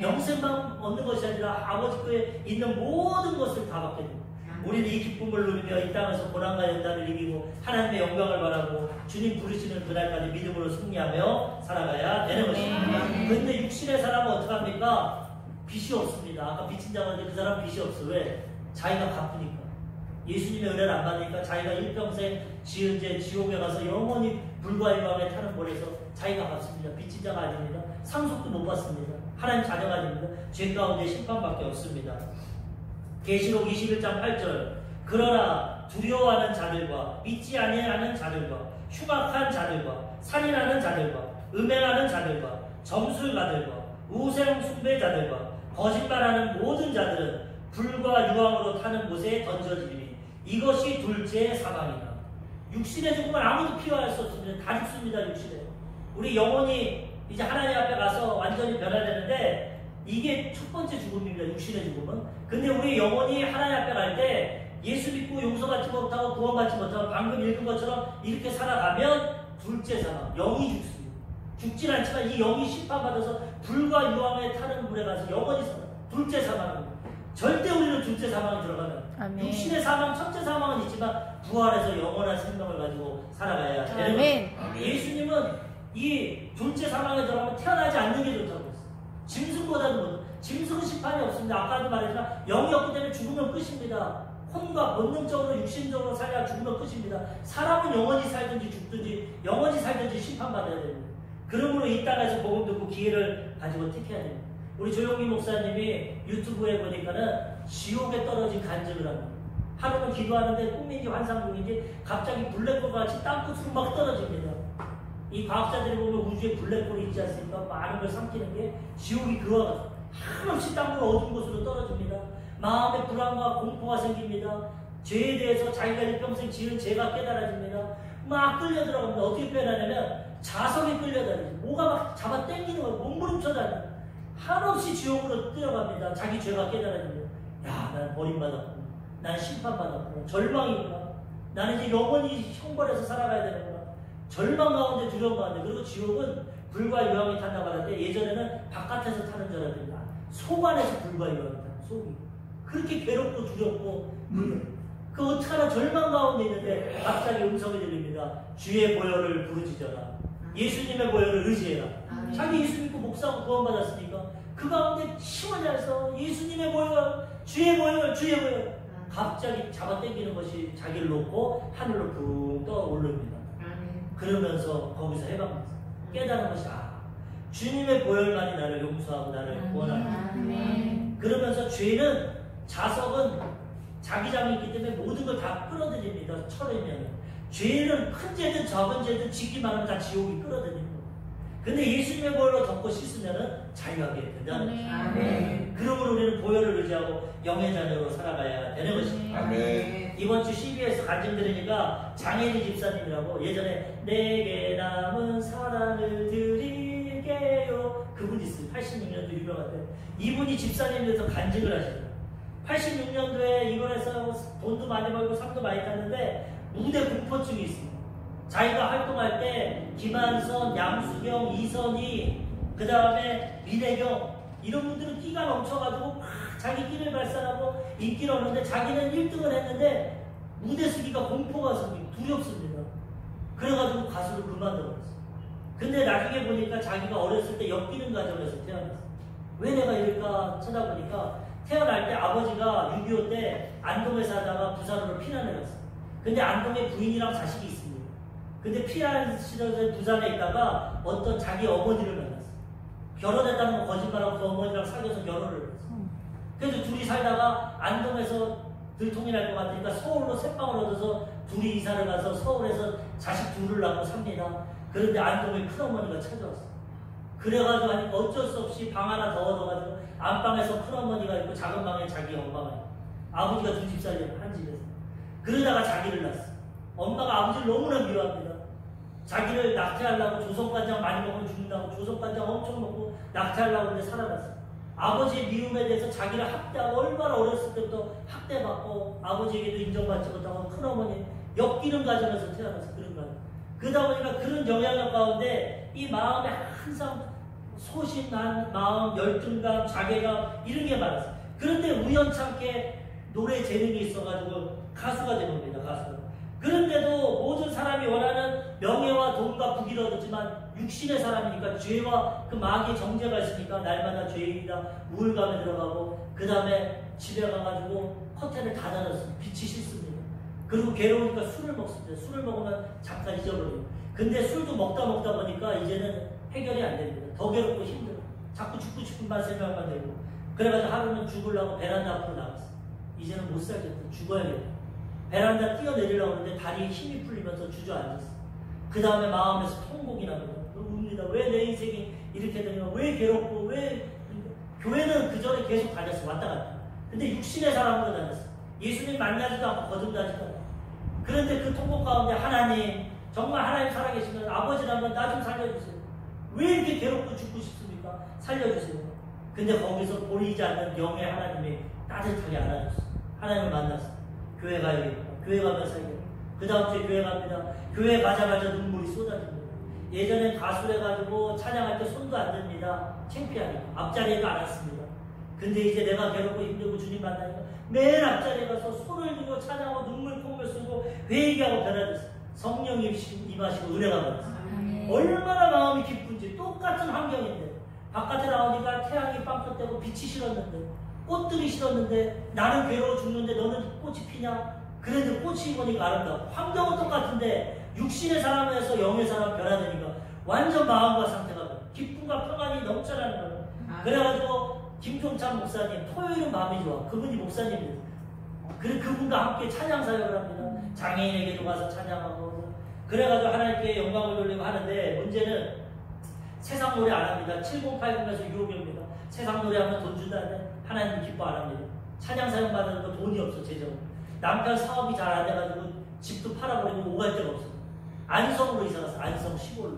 Speaker 1: 영생만 얻는 것이 아니라 아버지 께 있는 모든 것을 다 받게 됩니다. 우리는 이 기쁨을 누리며 이 땅에서 고난과 연단을 이기고 하나님의 영광을 바라고 주님 부르시는 그날까지 믿음으로 승리하며 살아가야 되는 것입니다. 그런데 육신의 사람은 어떡합니까? 빚이 없습니다. 아까 빚진 자가 있는데 그 사람은 빚이 없어. 왜? 자기가 갚으니까. 예수님의 은혜를 안 받으니까 자기가 일평생 지은 죄 지옥에 가서 영원히 불과 유황에 타는 벌에서 자기가 갚습니다. 빚진 자가 아닙니다. 상속도 못 받습니다. 하나님 자녀가 아닙니다. 죄 가운데 심판밖에 없습니다. 계시록 21장 8절 그러나 두려워하는 자들과 믿지 아니하는 자들과 흉악한 자들과 살인하는 자들과 음행하는 자들과 점술가들과 우상 숭배자들과 거짓말하는 모든 자들은 불과 유황으로 타는 곳에 던져지리니 이것이 둘째 사망이다. 육신의 죽음은 아무도 피할 수 없습니다. 다 죽습니다. 육신에. 우리 영혼이 이제 하나님 앞에 가서 완전히 변화되는데 이게 첫 번째 죽음입니다. 육신의 죽음은. 근데 우리 영혼이 하나님 앞에 갈 때 예수 믿고 용서받지 못하고 구원받지 못하고 방금 읽은 것처럼 이렇게 살아가면 둘째 사망, 영이 죽습니다. 죽진 않지만 이 영이 심판받아서 불과 유황에 타는 물에 가서 영원히 살아. 둘째 사망입니다. 절대 우리는 둘째 사망에 들어가면 육신의 사망, 첫째 사망은 있지만 부활해서 영원한 생명을 가지고 살아가야 되는 것입니다. 예수님은 이 둘째 사망에 들어가면 태어나지 않는 게 좋다고 했어요. 짐승보다도 못. 짐승은 심판이 없습니다. 아까도 말했지만 영이 없기 때문에 죽으면 끝입니다. 혼과 본능적으로 육신적으로 살아야 죽으면 끝입니다. 사람은 영원히 살든지 죽든지 영원히 살든지 심판받아야 됩니다. 그러므로 이 땅에서 복음 듣고 기회를 가지고 택해야 됩니다. 우리 조용기 목사님이 유튜브에 보니까는 지옥에 떨어진 간증을 합니다. 하루는 기도하는데 꿈인지 환상 중인지 갑자기 블랙홀 같이 땅끝으로 막 떨어집니다. 이 과학자들이 보면 우주에 블랙홀이 있지 않습니까? 많은 걸 삼키는 게 지옥이 그와 같아요. 한없이 땅으로 어두운 곳으로 떨어집니다. 마음에 불안과 공포가 생깁니다. 죄에 대해서 자기가 일평생 지은 죄가 깨달아집니다. 막 끌려 들어갑니다. 어떻게 표현하냐면 자석에 끌려다니죠. 뭐가 막 잡아 당기는 거예요. 몸부림쳐 다니죠. 한없이 지옥으로 뛰어갑니다. 자기 죄가 깨달아집니다. 야, 난 버림받았구나. 난 심판받았구나. 절망이구나. 나는 이제 영원히 형벌해서 살아가야 되는구나. 절망 가운데 두려움 가운데. 그리고 지옥은 불과 유황이 탄다고 하는데 예전에는 바깥에서 타는 줄 알았습니다. 속 안에서 불과 유황이 타는 속이. 그렇게 괴롭고 두렵고 그 어떡하나 절망 가운데 있는데 갑자기 음성이 들립니다. 주의 보혈을 부르짖어라. 예수님의 보혈을 의지해라. 자기 예수 믿고 목사하고 구원받았으니까 그 가운데 시원해서 예수님의 보혈, 주의 보혈, 주의 보혈. 갑자기 잡아당기는 것이 자기를 놓고 하늘로 붕 떠오릅니다. 그러면서 거기서 해방됐어요. 깨달은 것이 주님의 보혈만이 나를 용서하고 나를 구원한다. 그러면서 죄는 자석은 자기장이 있기 때문에 모든 걸 다 끌어들입니다. 철이면 죄는 큰 죄든 작은 죄든 짓기만 하면 다 지옥이 끌어들입니다. 근데 예수님의 보혈로 덮고 씻으면 자유하게 된다는 것입니다. 그러므로 우리는 보혈을 의지하고 영의 자녀로 살아가야 되는 것입니다. 이번 주 CBS 간증 들으니까 장혜리 집사님이라고 예전에 내게 남은 사랑을 드릴게요 그분이 있어요. 86년도 유명한데 이분이 집사님에서 간증을 하시더라고요. 86년도에 이번에서 돈도 많이 벌고 상도 많이 탔는데 무대 공포증이 있습니다. 자기가 활동할 때 김한선, 양수경, 이선희, 그 다음에 민혜경 이런 분들은 끼가 넘쳐가지고 막 자기 끼를 발산하고 인기를 얻는데 자기는 1등을 했는데 무대 서기가 공포가 생기고 두렵습니다. 그래가지고 가수를 그만둬버렸어요. 근데 나중에 보니까 자기가 어렸을 때 엮이는 가정에서 태어났어요. 왜 내가 이럴까 찾아보니까 태어날 때 아버지가 6.25 때 안동에 사다가 부산으로 피난을 갔어요. 근데 안동에 부인이랑 자식이 있습니다. 근데 피난 시절에 부산에 있다가 어떤 자기 어머니를 만났어요. 결혼했다는 거 거짓말하고 그 어머니랑 사귀어서 결혼을 했어요. 그래서 둘이 살다가 안동에서 들통이 날 것 같으니까 서울로 새방을 얻어서 둘이 이사를 가서 서울에서 자식 둘을 낳고 삽니다. 그런데 안동에 큰어머니가 찾아왔어요. 그래가지고 하니까 어쩔 수 없이 방 하나 더 얻어가지고 안방에서 큰어머니가 있고 작은 방에 자기 엄마가 있고 아버지가 두 집 살려고 한 집에서 그러다가 자기를 낳았어요. 엄마가 아버지를 너무나 미워합니다. 자기를 낙태하려고 조선간장 많이 먹으면 죽는다고 조선간장 엄청 먹고 낙태하려고 하는데 살아났어요. 아버지의 미움에 대해서 자기를 학대하고 얼마나 어렸을 때부터 학대받고 아버지에게도 인정받지 못하고 큰어머니 엮이는 가정에서 태어나서 그런 거예요. 그러다 보니까 그런 영향력 가운데 이 마음에 항상 소심한 마음, 열등감, 자괴감 이런 게 많았어요. 그런데 우연찮게 노래 재능이 있어가지고 가수가 된 겁니다. 가수가. 그런데도 모든 사람이 원하는 명예와 돈과 부귀를 얻었지만 육신의 사람이니까 죄와 그 마귀의 정죄가 있으니까 날마다 죄인이다 우울감에 들어가고 그 다음에 집에 가가지고 커튼을 닫아놨습니다. 빛이 싫습니다. 그리고 괴로우니까 술을 먹습니다. 술을 먹으면 잠깐 잊어버려요. 근데 술도 먹다 보니까 이제는 해결이 안 됩니다. 더 괴롭고 힘들어. 자꾸 죽고 싶은 말 생각만 되고 그래가지고 하루는 죽으려고 베란다 앞으로 나갔어요. 이제는 못 살겠다. 죽어야겠다. 베란다 뛰어내리려고 하는데 다리에 힘이 풀리면서 주저앉았어요. 그 다음에 마음에서 통곡이 납니다. 웁니다. 왜 내 인생이 이렇게 되냐? 왜 괴롭고 왜 교회는 그 전에 계속 다녔어요. 왔다 갔다. 근데 육신의 사람으로 다녔어요. 예수님 만나지도 않고 거듭나지도 않고. 그런데 그 통곡 가운데 하나님 정말 하나님 살아계시면 아버지라면 나 좀 살려주세요. 왜 이렇게 괴롭고 죽고 싶습니까? 살려주세요. 근데 거기서 보이지 않는 영의 하나님이 따뜻하게 안아줬어요. 하나님을 만났어요. 교회 가야겠다. 교회 가면 살겠다. 그 다음 주에 교회 갑니다. 교회 가자마자 눈물이 쏟아집니다. 예전엔 가수를 해가지고 찬양할 때 손도 안 듭니다. 창피하니까. 앞자리에도 안 왔습니다. 근데 이제 내가 괴롭고 힘들고 주님 만나니까 맨 앞자리에 가서 손을 들고 찬양하고 눈물 콧물 쓰고 회개하고 변화됐어요. 성령이 임하시고 은혜가 받았어요. 얼마나 마음이 기쁜지. 똑같은 환경인데 바깥에 나오니까 태양이 빵긋 떼고 빛이 싫었는데 꽃들이 싫었는데 나는 괴로워 죽는데 너는 꽃이 피냐? 그래도 꽃이 입으니까 아름다워. 환경은 똑같은데 육신의 사람에서 영의 사람 변화되니까 완전 마음과 상태가 기쁨과 평안이 넘쳐나는 거예요. 그래가지고 김종찬 목사님 토요일은 마음이 좋아. 그분이 목사님이에요. 그래 그분과 함께 찬양 사역을 합니다. 장애인에게도 가서 찬양하고 그래가지고 하나님께 영광을 돌리고 하는데 문제는 세상 노래 안 합니다. 7080에서 유혹입니다. 세상 노래하면 돈 준다는데 하나님 기뻐 안 합니다. 찬양 사역 받는 거 돈이 없어 재정. 남편 사업이 잘 안 돼가지고 집도 팔아버리고 오갈 데가 없어. 안성으로 이사 갔어. 안성 시골로.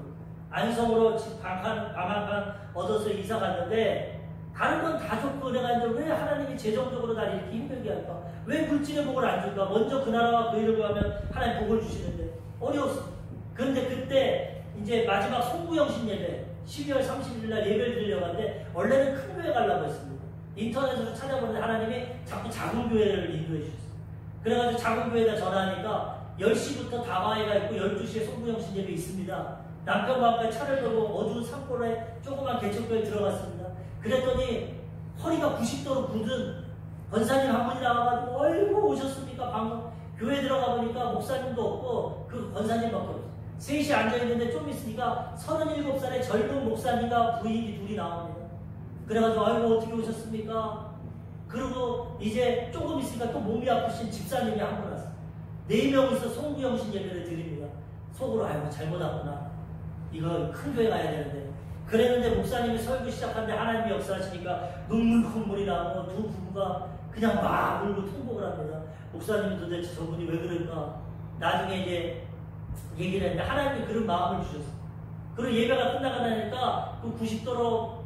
Speaker 1: 안성으로 집 방 한 칸 얻어서 이사 갔는데 다른 건 다 좋고 내가 이제 왜 하나님이 재정적으로 날 이렇게 힘들게 할까? 왜 물질의 복을 안 줄까? 먼저 그 나라와 그 일을 구하면 하나님 복을 주시는데 어려웠어. 그런데 그때 이제 마지막 송구영신 예배 12월 30일 날 예배를 드리려고 하는데 원래는 큰 교회 가려고 했습니다. 인터넷으로 찾아보는데 하나님이 자꾸 작은 교회를 인도해 주셨어요. 그래가지고 작은 교회에다 전화하니까 10시부터 다마회가 있고 12시에 송구영신 예배 있습니다. 남편과 함께 차를 타고 어두운 산골에 조그만 개척교회에 들어갔습니다. 그랬더니 허리가 90도로 굳은 권사님 한 분이 나와가지고 어이구 오셨습니까? 방금 교회 들어가 보니까 목사님도 없고 그 권사님밖에 없어요. 셋이 앉아있는데 좀 있으니까 37살의 젊은 목사님과 부인이 둘이 나옵니다. 그래가지고 아이고 어떻게 오셨습니까? 그리고 이제 조금 있으니까 또 몸이 아프신 집사님이 한 분 왔어요. 4명이서 송구영신 예배를 드립니다. 속으로 아이고 잘못 왔구나. 이거 큰 교회 가야 되는데. 그랬는데 목사님이 설교 시작하는데 하나님이 역사하시니까 눈물 콧물이 나고 두 부부가 그냥 막 울고 통곡을 합니다. 목사님이 도대체 저분이 왜 그럴까? 나중에 이제 얘기를 했는데 하나님이 그런 마음을 주셨어요. 그리고 예배가 끝나고 나니까 그 90도로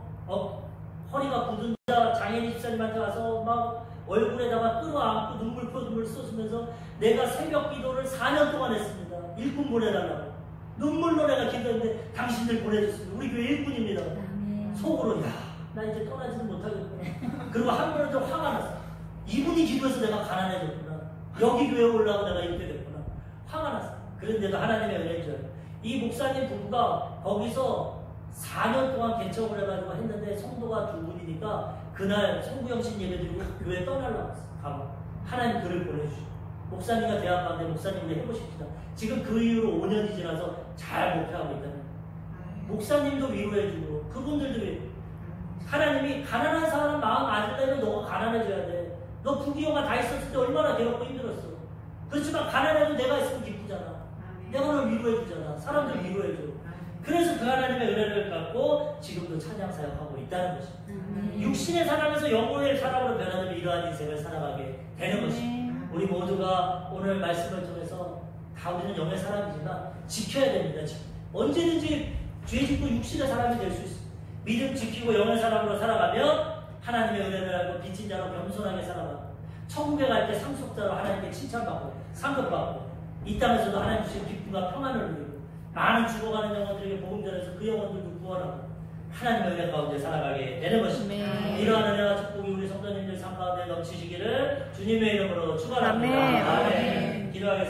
Speaker 1: 허리가 굳은 장애인 집사님한테 와서 막 얼굴에다가 끌어안고 눈물 쏟으면서 내가 새벽 기도를 4년 동안 했습니다. 일꾼 보내달라고. 눈물로 내가 기도했는데 당신들 보내줬습니다. 우리 교회 일꾼입니다. 속으로 야 나 이제 떠나지는 못하겠구나. 그리고 한 번은 좀 화가 났어. 이분이 기도해서 내가 가난해졌구나. 여기 교회 올라오고 내가 이렇게 됐구나. 화가 났어. 그런데도 하나님의 은혜인 줄 알아요. 이 목사님 부부가 거기서 4년 동안 개척을 해가지고 했는데 성도가 2분이니까 그날 성구영신 예배드리고 교회 떠나려고 했어. 하나님 글을 보내주시고 목사님과 대화 가운데 목사님 우리 해보십시다. 지금 그 이후로 5년이 지나서 잘 목표하고 있다는 목사님도 위로해주고 그분들도 위로. 하나님이 가난한 사람 마음 아주려면 너가 가난해져야 돼. 너 부귀영화 다 있었을 때 얼마나 괴롭고 힘들었어. 그렇지만 가난해도 내가 있으면 기쁘잖아. 내가 널 위로해주잖아. 사람들 위로해줘. 그래서 그 하나님의 은혜를 갖고 지금도 찬양 사역하고 있다는 것입니다. 육신의 사람에서 영혼의 사람으로 변하는 이러한 인생을 살아가게 되는 것입니다. 우리 모두가 오늘 말씀을 통해서 다 우리는 영의 사람이지만 지켜야 됩니다. 언제든지 죄 짓고 육신의 사람이 될 수 있습니다. 믿음 지키고 영의 사람으로 살아가면 하나님의 은혜를 알고 빚진 자로 겸손하게 살아가고 천국에 갈 때 상속자로 하나님께 칭찬받고 상급받고 이 땅에서도 하나님 주신 기쁨과 평안을 누리고 많은 죽어가는 영혼들에게 복음 전해서 그 영혼들도 구원하고 하나님의 은혜 가운데 살아가게 되는 것입니다. 이러한 은혜와 축복이 우리 성도님들 삶 가운데 넘치시기를 주님의 이름으로 축원합니다. 아멘. 기도하겠습니다.